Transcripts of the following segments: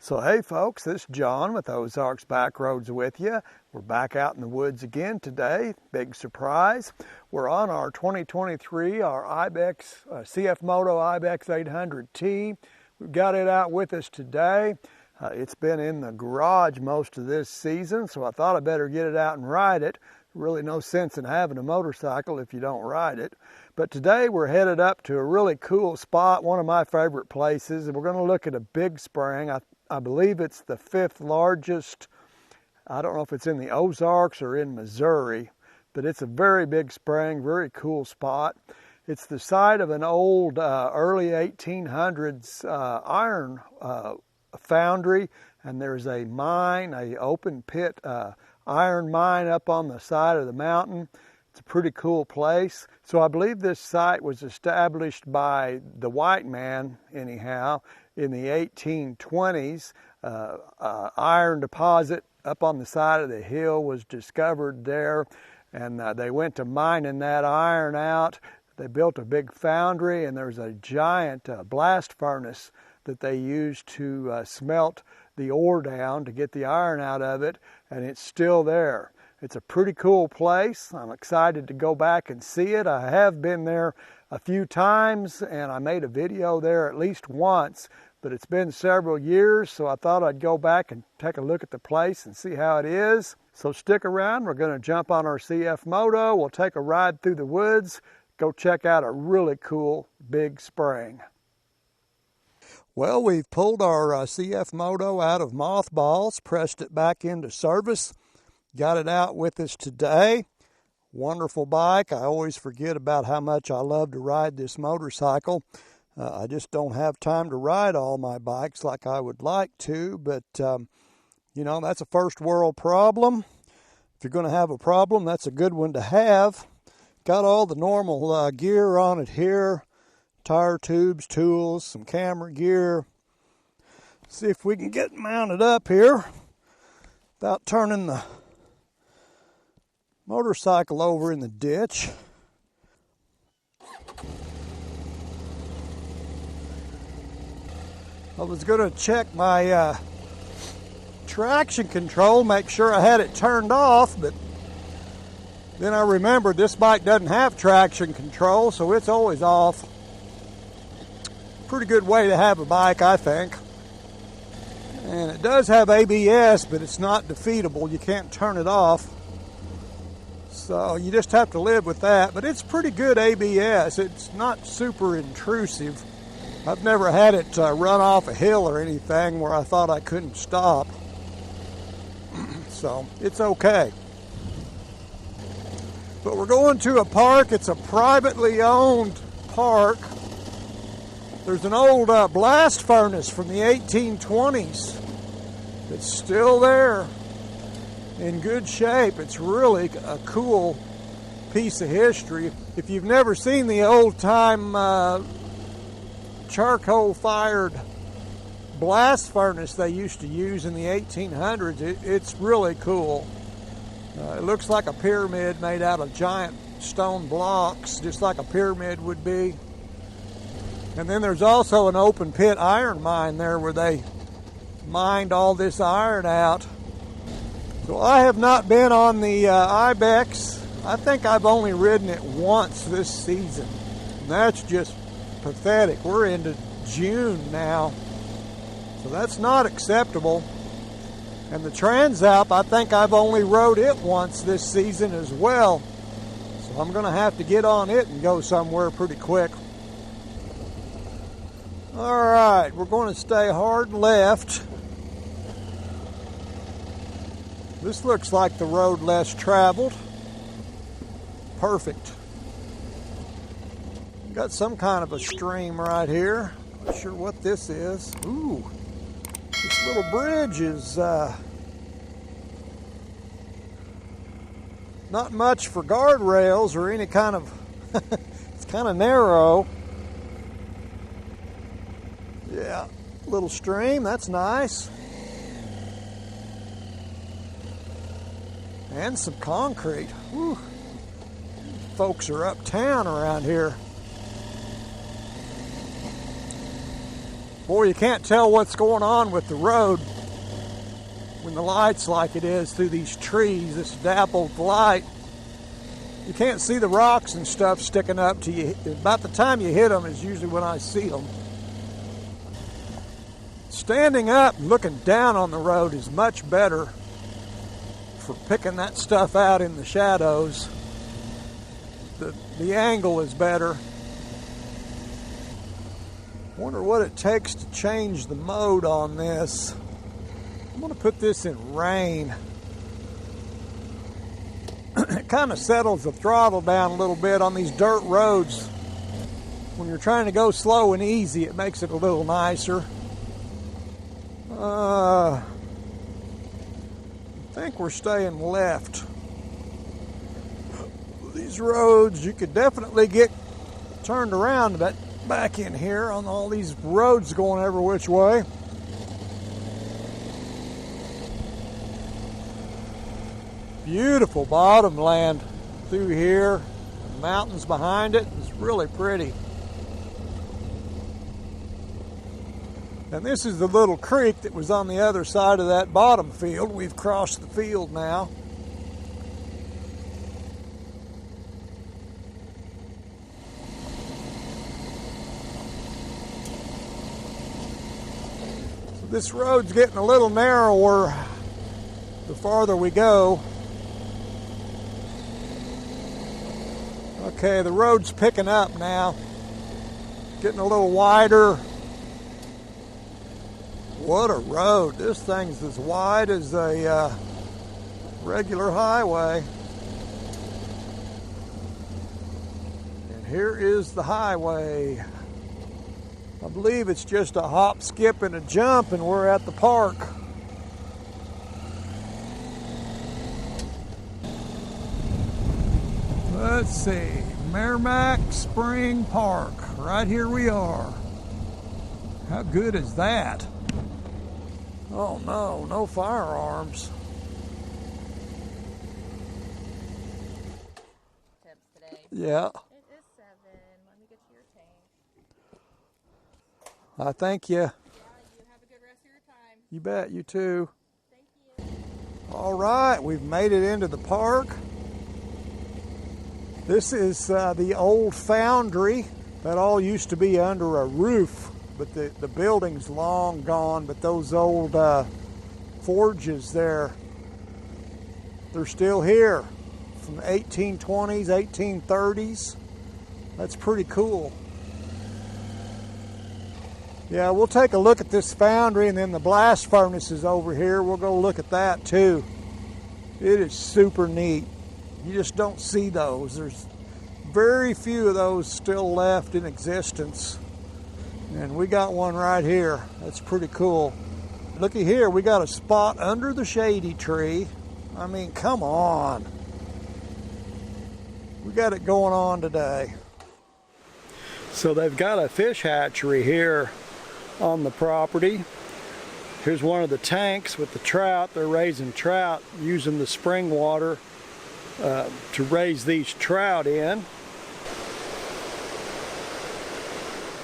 So hey folks, this is John with Ozarks Backroads with you. We're back out in the woods again today. Big surprise. We're on our 2023, our Ibex, CFMOTO Ibex 800T. We've got it out with us today. It's been in the garage most of this season, so I thought I better get it out and ride it. Really no sense in having a motorcycle if you don't ride it. But today we're headed up to a really cool spot, one of my favorite places, and we're going to look at a big spring. I believe it's the 5th largest. I don't know if it's in the Ozarks or in Missouri, but it's a very big spring, very cool spot. It's the site of an old early 1800s iron foundry, and there's a mine, a open pit iron mine up on the side of the mountain. It's a pretty cool place. So I believe this site was established by the white man, anyhow, in the 1820s. Iron deposit up on the side of the hill was discovered there, and they went to mining that iron out. They built a big foundry, and there's a giant blast furnace that they used to smelt the ore down to get the iron out of it, and it's still there. It's a pretty cool place. I'm excited to go back and see it. I have been there a few times, and I made a video there at least once, but it's been several years, so I thought I'd go back and take a look at the place and see how it is. So stick around. We're going to jump on our CFMOTO. We'll take a ride through the woods, go check out a really cool big spring. Well, we've pulled our CFMOTO out of mothballs, pressed it back into service, got it out with us today. Wonderful bike. I always forget about how much I love to ride this motorcycle. I just don't have time to ride all my bikes like I would like to, but you know, that's a first world problem. If you're going to have a problem, that's a good one to have. Got all the normal gear on it here. Tire tubes, tools, some camera gear. See if we can get mounted up here without turning the motorcycle over in the ditch. I was going to check my traction control, make sure I had it turned off, but then I remembered this bike doesn't have traction control, so it's always off. Pretty good way to have a bike, I think. And it does have ABS, but it's not defeatable. You can't turn it off. So you just have to live with that. But it's pretty good ABS. It's not super intrusive. I've never had it run off a hill or anything where I thought I couldn't stop. So it's okay. But we're going to a park. It's a privately owned park. There's an old blast furnace from the 1820s that's still there in good shape. It's really a cool piece of history. If you've never seen the old-time charcoal-fired blast furnace they used to use in the 1800s, it's really cool. It looks like a pyramid made out of giant stone blocks, just like a pyramid would be. And then there's also an open pit iron mine there where they mined all this iron out. So I have not been on the Ibex. I think I've only ridden it once this season. And that's just pathetic. We're into June now. So that's not acceptable. And the Transalp, I think I've only rode it once this season as well. So I'm going to have to get on it and go somewhere pretty quick. All right, we're going to stay hard left. This looks like the road less traveled. Perfect. Got some kind of a stream right here. Not sure what this is. Ooh, this little bridge is not much for guardrails or any kind of, it's kind of narrow. Yeah, little stream, that's nice. And some concrete. Whew. Folks are uptown around here. Boy, you can't tell what's going on with the road when the light's like it is through these trees, this dappled light. You can't see the rocks and stuff sticking up to you. About the time you hit them is usually when I see them. Standing up and looking down on the road is much better for picking that stuff out in the shadows. The angle is better. Wonder what it takes to change the mode on this. I'm going to put this in rain. It kind of settles the throttle down a little bit on these dirt roads. When you're trying to go slow and easy, it makes it a little nicer. I think we're staying left. These roads, you could definitely get turned around back in here on all these roads going every which way. Beautiful bottomland through here. The mountains behind it. It's really pretty. And this is the little creek that was on the other side of that bottom field. We've crossed the field now. So this road's getting a little narrower the farther we go. Okay, the road's picking up now. Getting a little wider. What a road. This thing's as wide as a regular highway. And here is the highway. I believe it's just a hop, skip, and a jump, and we're at the park. Let's see, Meramec Spring Park. Right here we are. How good is that? Oh no, no firearms. Temps today. Yeah. It is 7. Let me get you your tank. I thank you. Yeah, you have a good rest of your time. You bet, you too. Thank you. All right, we've made it into the park. This is the old foundry that all used to be under a roof, but the building's long gone, but those old forges there, they're still here from the 1820s, 1830s. That's pretty cool. Yeah, we'll take a look at this foundry, and then the blast furnace is over here. We'll go look at that too. It is super neat. You just don't see those. There's very few of those still left in existence. And we got one right here. That's pretty cool. Looky here, we got a spot under the shady tree. I mean, come on. We got it going on today. So they've got a fish hatchery here on the property. Here's one of the tanks with the trout. They're raising trout using the spring water to raise these trout in.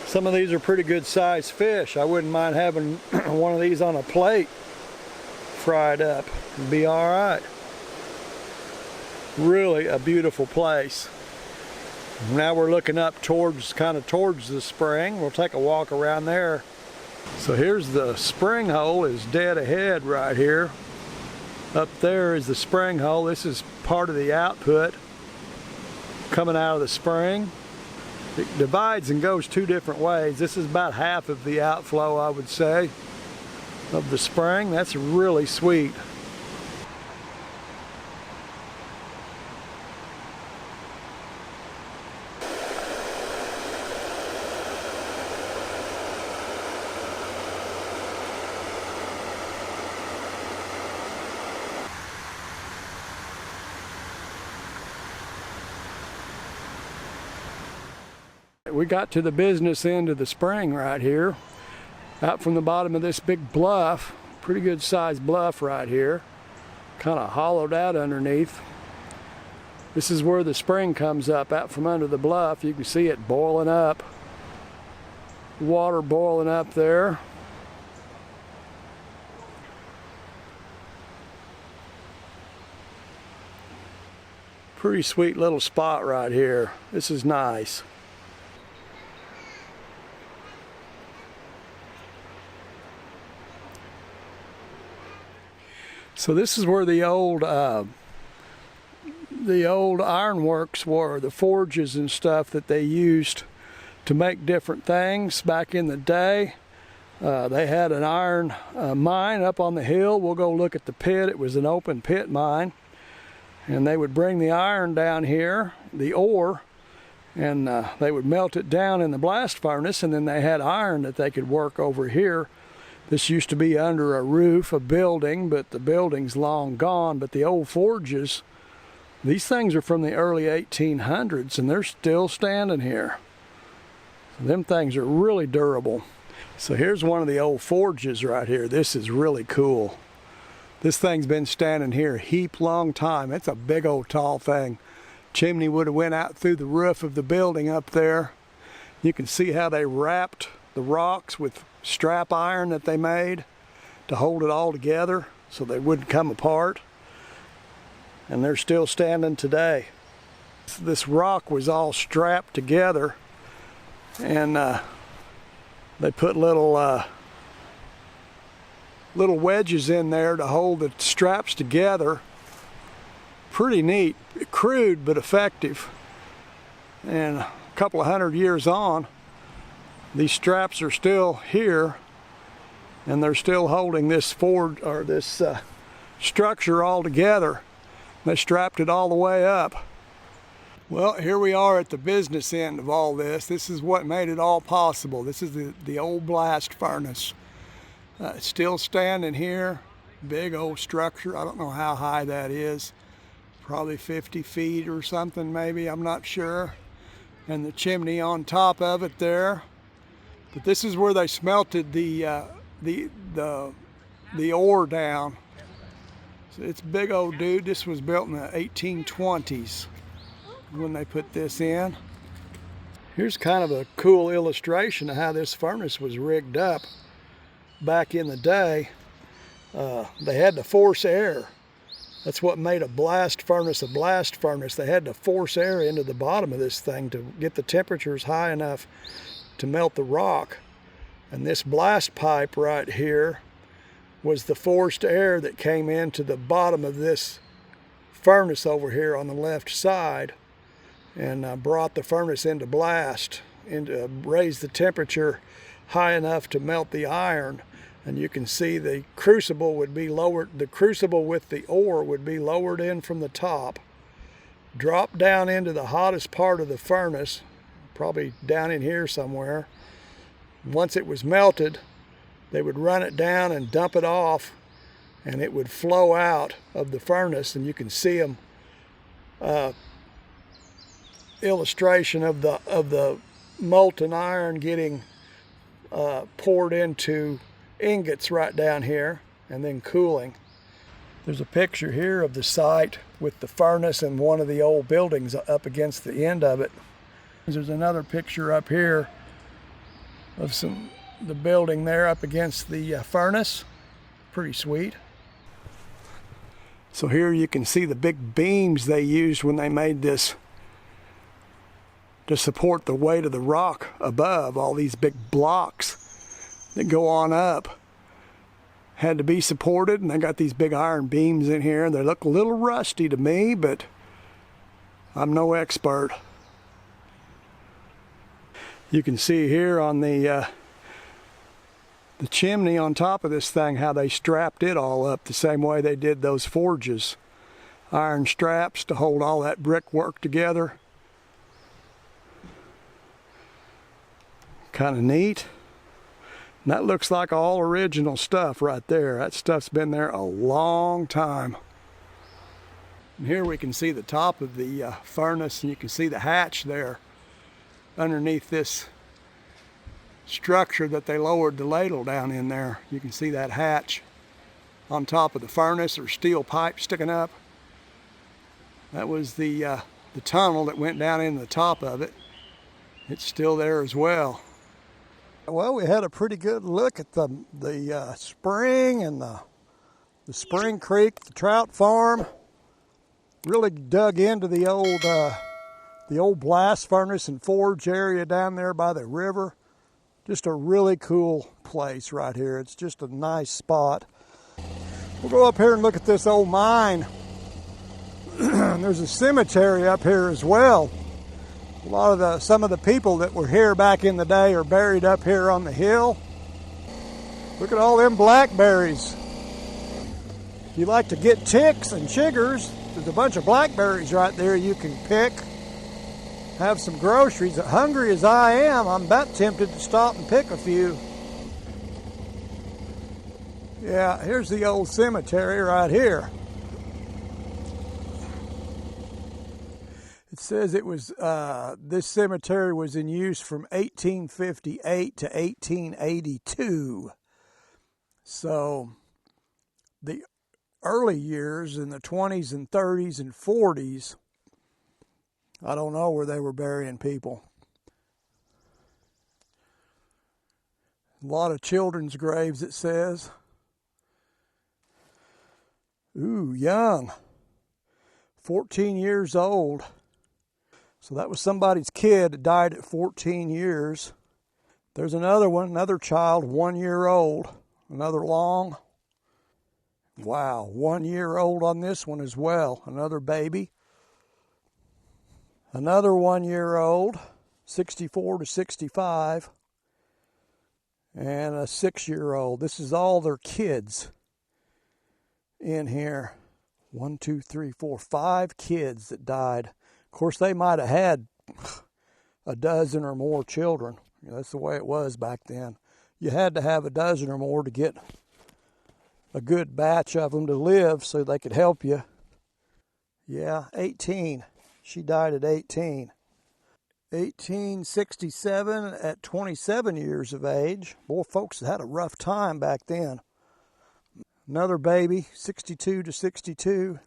Some of these are pretty good sized fish. I wouldn't mind having one of these on a plate fried up. It'd be all right. Really a beautiful place. Now we're looking up kind of towards the spring. We'll take a walk around there. So here's the spring hole is dead ahead right here. Up there is the spring hole. This is part of the output coming out of the spring. It divides and goes two different ways. This is about half of the outflow, I would say, of the spring. That's really sweet. We got to the business end of the spring right here, out from the bottom of this big bluff, pretty good sized bluff right here, kind of hollowed out underneath. This is where the spring comes up out from under the bluff. You can see it boiling up. Water boiling up there. Pretty sweet little spot right here. This is nice. So this is where the old ironworks were, the forges and stuff that they used to make different things back in the day. They had an iron mine up on the hill. We'll go look at the pit. It was an open pit mine. And they would bring the iron down here, the ore, and they would melt it down in the blast furnace, and then they had iron that they could work over here. This used to be under a roof, a building, but the building's long gone. But the old forges, these things are from the early 1800s, and they're still standing here. Them things are really durable. So here's one of the old forges right here. This is really cool. This thing's been standing here a heap long time. It's a big old tall thing. Chimney would have went out through the roof of the building up there. You can see how they wrapped the rocks with strap iron that they made to hold it all together so they wouldn't come apart. And they're still standing today. This rock was all strapped together, and they put little wedges in there to hold the straps together. Pretty neat, crude but effective. And a couple of 100 years on, these straps are still here, and they're still holding this structure all together. They strapped it all the way up. Well, here we are at the business end of all this. This is what made it all possible. This is the old blast furnace. It's still standing here. Big old structure. I don't know how high that is. Probably 50 feet or something maybe, I'm not sure. And the chimney on top of it there. But this is where they smelted the ore down. So it's big old dude. This was built in the 1820s when they put this in. Here's kind of a cool illustration of how this furnace was rigged up. Back in the day, they had to force air. That's what made a blast furnace a blast furnace. They had to force air into the bottom of this thing to get the temperatures high enough to melt the rock. And this blast pipe right here was the forced air that came into the bottom of this furnace over here on the left side, and brought the furnace into blast, into raise the temperature high enough to melt the iron. And you can see the crucible would be lowered, the crucible with the ore would be lowered in from the top, drop down into the hottest part of the furnace, probably down in here somewhere. Once it was melted, they would run it down and dump it off, and it would flow out of the furnace. And you can see them illustration of the molten iron getting poured into ingots right down here and then cooling. There's a picture here of the site with the furnace and one of the old buildings up against the end of it. There's another picture up here of the building there up against the furnace. Pretty sweet. So here you can see the big beams they used when they made this to support the weight of the rock above. All these big blocks that go on up had to be supported, and they got these big iron beams in here. They look a little rusty to me, but I'm no expert. You can see here on the chimney on top of this thing how they strapped it all up the same way they did those forges. Iron straps to hold all that brickwork together. Kind of neat. And that looks like all original stuff right there. That stuff's been there a long time. And here we can see the top of the furnace, and you can see the hatch there underneath this structure that they lowered the ladle down in there. You can see that hatch on top of the furnace, or steel pipe sticking up. That was the tunnel that went down in the top of it. It's still there as well. Well, we had a pretty good look at the spring and the Spring Creek, the trout farm. Really dug into the old blast furnace and forge area down there by the river. Just a really cool place right here. It's just a nice spot. We'll go up here and look at this old mine. There's a cemetery up here as well. Some of the people that were here back in the day are buried up here on the hill. Look at all them blackberries. If you like to get ticks and chiggers, there's a bunch of blackberries right there you can pick. Have some groceries. Hungry as I am, I'm about tempted to stop and pick a few. Yeah, here's the old cemetery right here. It says it was this cemetery was in use from 1858 to 1882. So the early years in the 20s and 30s and 40s, I don't know where they were burying people. A lot of children's graves, it says. Ooh, young. 14 years old. So that was somebody's kid that died at 14 years. There's another one, another child, 1 year old. Another long. Wow, 1 year old on this one as well. Another baby. Another 1 year old, 64 to 65. And a 6 year old. This is all their kids in here. 1, 2, 3, 4, 5 kids that died. Of course, they might have had a dozen or more children. That's the way it was back then. You had to have a dozen or more to get a good batch of them to live so they could help you. Yeah, 18. She died at 18. 1867 at 27 years of age. Boy, folks had a rough time back then. Another baby, 62 to 62.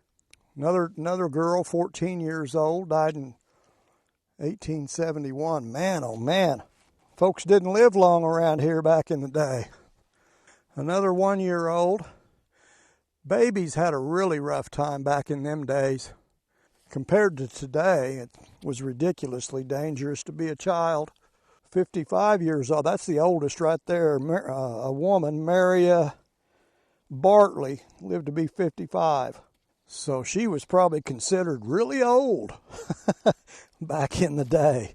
Another girl, 14 years old, died in 1871. Man, oh man. Folks didn't live long around here back in the day. Another 1 year old. Babies had a really rough time back in them days. Compared to today, it was ridiculously dangerous to be a child. 55 years old, that's the oldest right there. A woman, Mary Bartley, lived to be 55. So she was probably considered really old back in the day.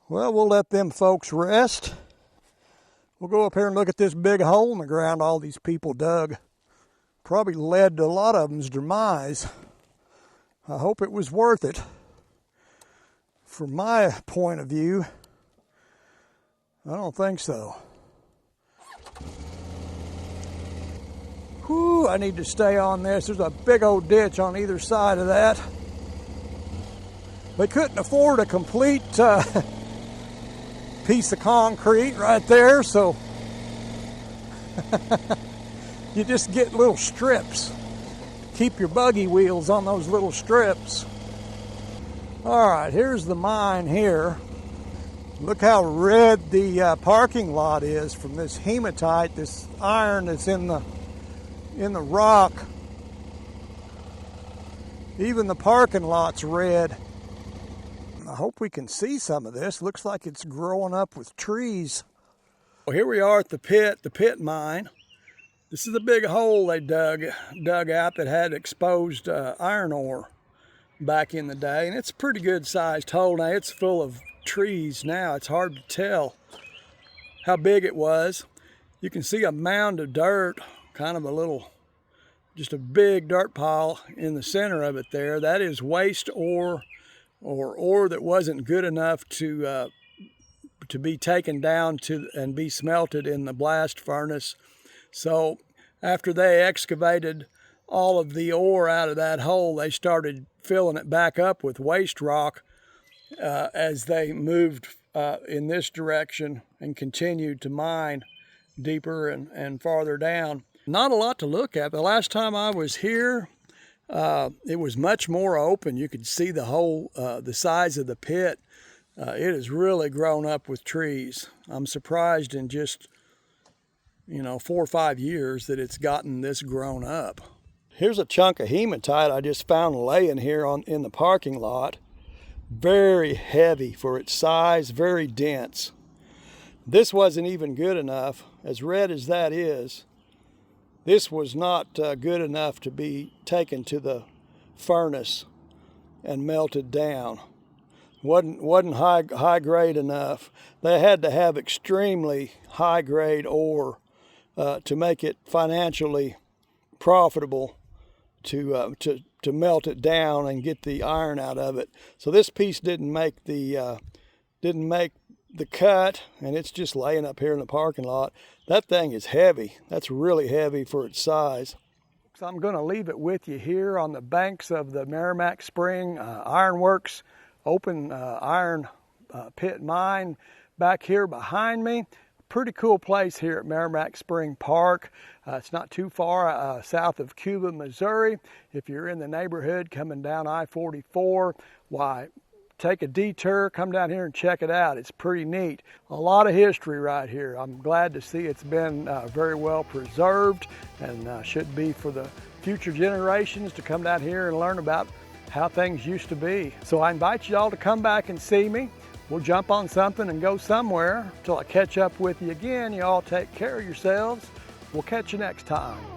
Well, we'll let them folks rest. We'll go up here and look at this big hole in the ground all these people dug. Probably led to a lot of them's demise. I hope it was worth it. From my point of view, I don't think so. Whew, I need to stay on this. There's a big old ditch on either side of that. They couldn't afford a complete piece of concrete right there, so you just get little strips. Keep your buggy wheels on those little strips. All right, here's the mine here. Look how red the parking lot is from this hematite, this iron that's in the rock. Even the parking lot's red. I hope we can see some of this. Looks like it's growing up with trees. Well, here we are at the pit mine. This is a big hole they dug out that had exposed iron ore back in the day, and it's a pretty good sized hole. Now it's full of trees now. It's hard to tell how big it was. You can see a mound of dirt, kind of just a big dirt pile in the center of it there. That is waste ore, or ore that wasn't good enough to be taken down and be smelted in the blast furnace. So after they excavated all of the ore out of that hole, they started filling it back up with waste rock as they moved in this direction and continued to mine deeper and farther down. Not a lot to look at. The last time I was here, it was much more open. You could see the whole, the size of the pit. It has really grown up with trees. I'm surprised in just 4 or 5 years that it's gotten this grown up. Here's a chunk of hematite I just found laying here in the parking lot. Very heavy for its size, very dense. This wasn't even good enough, as red as that is. This was not good enough to be taken to the furnace and melted down. Wasn't high grade enough. They had to have extremely high grade ore to make it financially profitable to melt it down and get the iron out of it. So this piece didn't make the cut, and it's just laying up here in the parking lot. That thing is heavy. That's really heavy for its size. So I'm going to leave it with you here on the banks of the Meramec Spring Ironworks open iron pit mine back here behind me. Pretty cool place here at Meramec Spring Park. It's not too far south of Cuba, Missouri. If you're in the neighborhood coming down I-44, why, take a detour, come down here and check it out. It's pretty neat. A lot of history right here. I'm glad to see it's been very well preserved, and should be for the future generations to come down here and learn about how things used to be. So I invite you all to come back and see me. We'll jump on something and go somewhere. Till I catch up with you again, you all take care of yourselves. We'll catch you next time.